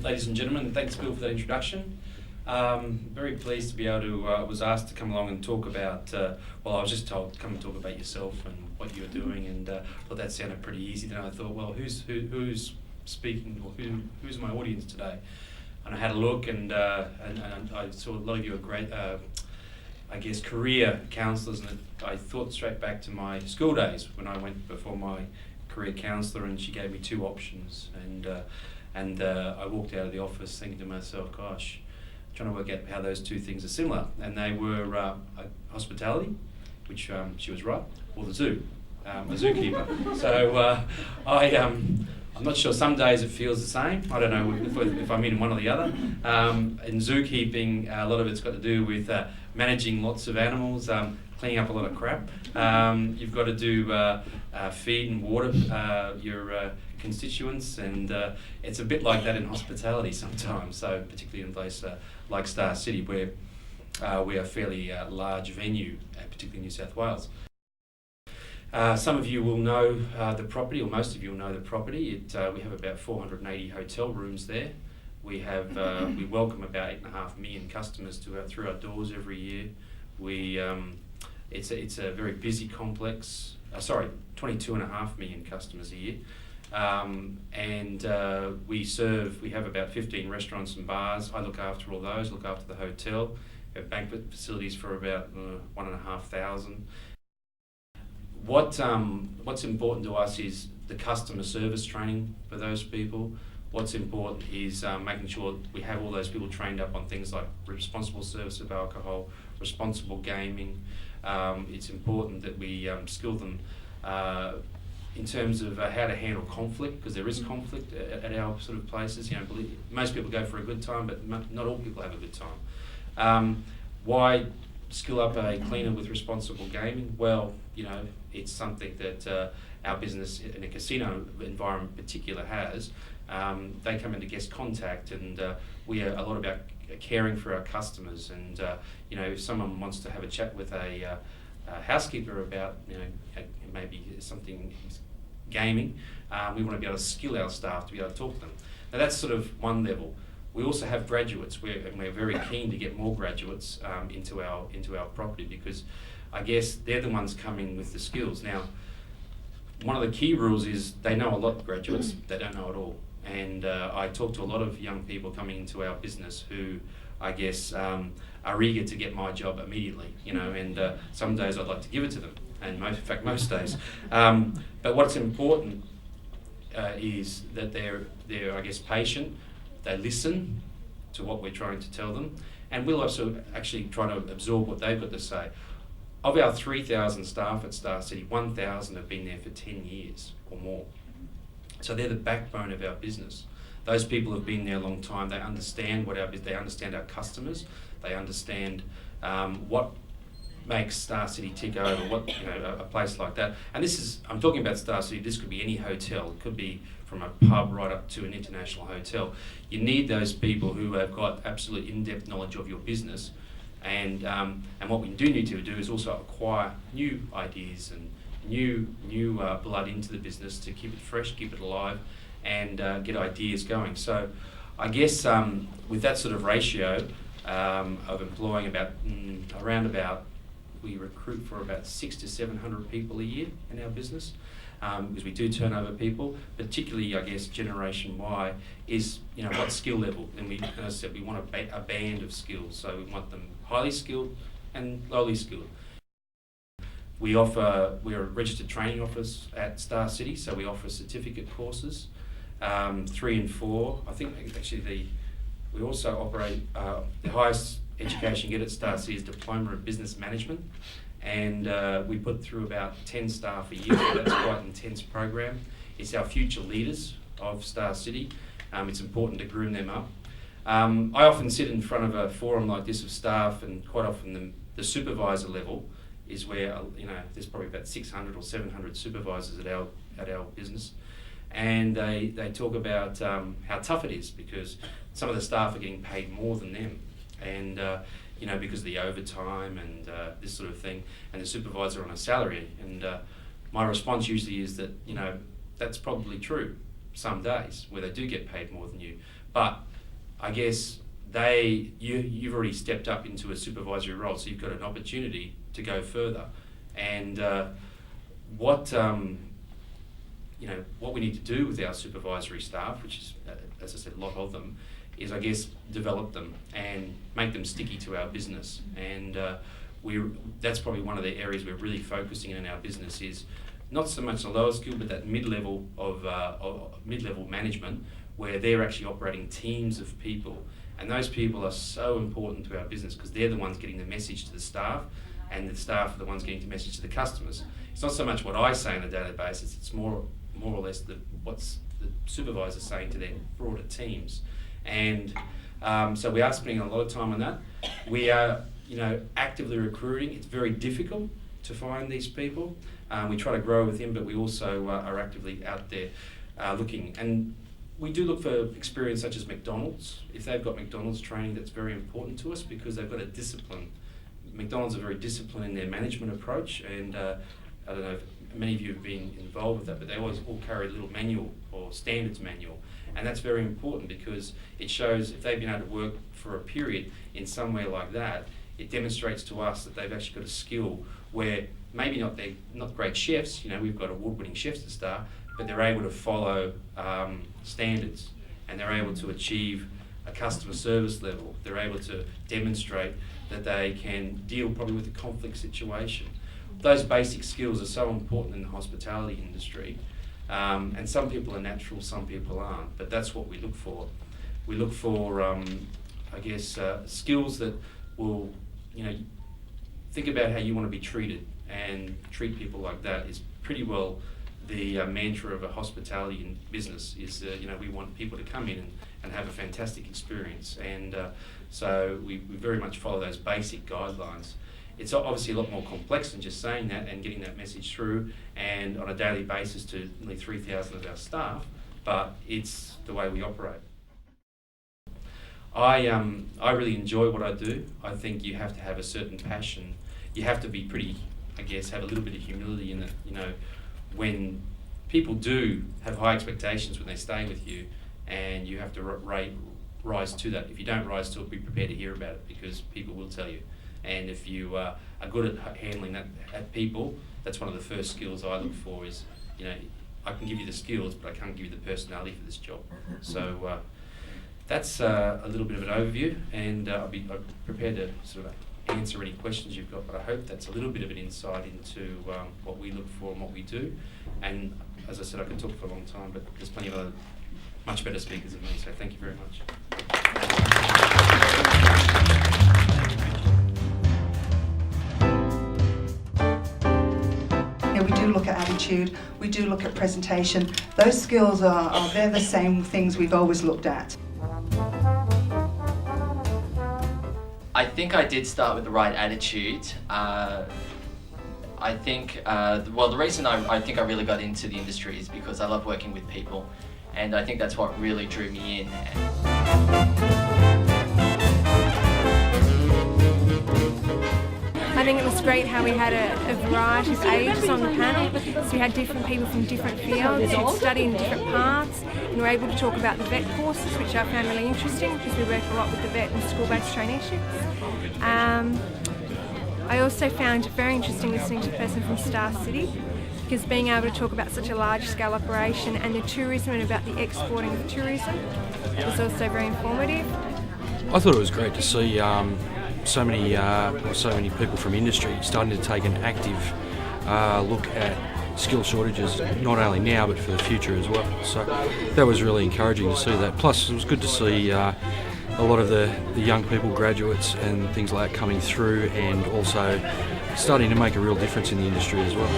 Ladies and gentlemen, thanks Bill for that introduction. Very pleased to be able to, was asked to come along and talk about, well, I was just told to come and talk about yourself and what you're doing, and thought that sounded pretty easy. Then I thought, well, who's speaking, or who's my audience today? And I had a look, and I saw a lot of you are great, I guess, career counsellors, and I thought straight back to my school days when I went before my career counsellor, and she gave me two options, and I walked out of the office thinking to myself, gosh, trying to work out how those two things are similar, and they were hospitality, which she was right, or the zoo, a zookeeper. So I'm not sure, some days it feels the same. I don't know if I'm in one or the other. In zookeeping, a lot of it's got to do with managing lots of animals, cleaning up a lot of crap. You've got to do feed and water your constituents, and it's a bit like that in hospitality sometimes, so particularly in a place like Star City, where we are a fairly large venue, particularly in New South Wales. Some of you will know the property, or most of you will know the property. We have about 480 hotel rooms there. We have we welcome about 8.5 million customers through our doors every year. It's a very busy complex. 22.5 million customers a year. We have about 15 restaurants and bars. I look after all those, look after the hotel. We have banquet facilities for about 1,500. What's important to us is the customer service training for those people. What's important is making sure we have all those people trained up on things like responsible service of alcohol, responsible gaming. It's important that we skill them in terms of how to handle conflict, because there is conflict at our sort of places. You know, most people go for a good time, but not all people have a good time. Why skill up a cleaner with responsible gaming? Well, you know, it's something that our business in a casino environment in particular has. They come into guest contact, and we are a lot about caring for our customers. And you know, if someone wants to have a chat with a housekeeper about, you know, maybe something gaming, we want to be able to skill our staff to be able to talk to them. Now that's sort of one level. We also have graduates. We're very keen to get more graduates into our property, because I guess they're the ones coming with the skills. Now, one of the key rules is they know a lot, graduates, they don't know it all. And I talk to a lot of young people coming into our business who, I guess, are eager to get my job immediately, you know, and some days I'd like to give it to them, and in fact most days. But what's important is that they're I guess patient, they listen to what we're trying to tell them, and we'll also actually try to absorb what they've got to say. Of our 3,000 staff at Star City, 1,000 have been there for 10 years or more. So they're the backbone of our business. Those people have been there a long time. They understand they understand our customers. They understand what makes Star City tick over, a place like that. And this is, I'm talking about Star City, this could be any hotel. It could be from a pub right up to an international hotel. You need those people who have got absolute in-depth knowledge of your business. And what we do need to do is also acquire new ideas and new blood into the business to keep it fresh, keep it alive, and get ideas going. So I guess with that sort of ratio of employing we recruit for about 600 to 700 people a year in our business, because we do turn over people, particularly I guess Generation Y is, you know, what skill level. And as I said, we want a band of skills, so we want them highly skilled and lowly skilled. We're a registered training office at Star City, so we offer certificate courses, 3 and 4. I think actually we also operate, the highest education you get at Star City is Diploma of Business Management, and we put through about 10 staff a year, so that's quite an intense program. It's our future leaders of Star City. It's important to groom them up. I often sit in front of a forum like this of staff, and quite often the supervisor level is where, you know, there's probably about 600 or 700 supervisors at our business, and they talk about how tough it is, because some of the staff are getting paid more than them, and you know, because of the overtime and this sort of thing, and the supervisor on a salary. And my response usually is that, you know, that's probably true some days where they do get paid more than you, but I guess you've already stepped up into a supervisory role, so you've got an opportunity to go further. And what we need to do with our supervisory staff, which is, as I said, a lot of them, is I guess develop them and make them sticky to our business. And that's probably one of the areas we're really focusing in our business, is not so much the lower skill, but that mid-level of mid-level management, where they're actually operating teams of people. And those people are so important to our business because they're the ones getting the message to the staff, and the staff are the ones getting the message to the customers. It's not so much what I say on a daily basis, it's more or less what's the supervisor saying to their broader teams. And so we are spending a lot of time on that. We are actively recruiting. It's very difficult to find these people. We try to grow with them, but we also are actively out there looking. And we do look for experience such as McDonald's. If they've got McDonald's training, that's very important to us because they've got a discipline. McDonald's are very disciplined in their management approach, and I don't know if many of you have been involved with that, but they always all carry a little manual or standards manual. And that's very important because it shows if they've been able to work for a period in somewhere like that, it demonstrates to us that they've actually got a skill where maybe they're not great chefs, we've got award-winning chefs at staff, but they're able to follow standards, and they're able to achieve a customer service level. They're able to demonstrate that they can deal probably with a conflict situation. Those basic skills are so important in the hospitality industry, and some people are natural, some people aren't, but that's what we look for. We look for, skills that will, think about how you want to be treated and treat people like that is pretty well the mantra of a hospitality business is, we want people to come in and have a fantastic experience. And so we very much follow those basic guidelines. It's obviously a lot more complex than just saying that and getting that message through and on a daily basis to nearly 3,000 of our staff, but it's the way we operate. I really enjoy what I do. I think you have to have a certain passion. You have to be pretty, have a little bit of humility in it, when people do have high expectations when they stay with you, and you have to rise to that. If you don't rise to it, be prepared to hear about it because people will tell you. And if you are good at handling that at people, that's one of the first skills I look for is, I can give you the skills, but I can't give you the personality for this job. So that's a little bit of an overview, and I'm prepared to sort of answer any questions you've got, but I hope that's a little bit of an insight into what we look for and what we do. And as I said, I could talk for a long time, but there's plenty of other much better speakers than me, so thank you very much. We do look at attitude, we do look at presentation. Those skills they're the same things we've always looked at. I think I did start with the right attitude. The reason I think I really got into the industry is because I love working with people, and I think that's what really drew me in. I think it was great how we had a variety of ages on the panel, so we had different people from different fields who'd study in different paths, and we were able to talk about the vet courses, which I found really interesting because we work a lot with the vet and school-based traineeships. I also found it very interesting listening to a person from Star City, because being able to talk about such a large-scale operation and the tourism and about the exporting of tourism was also very informative. I thought it was great to see so many people from industry starting to take an active look at skill shortages, not only now but for the future as well. So that was really encouraging to see that. Plus, it was good to see a lot of the young people, graduates and things like that coming through, and also starting to make a real difference in the industry as well.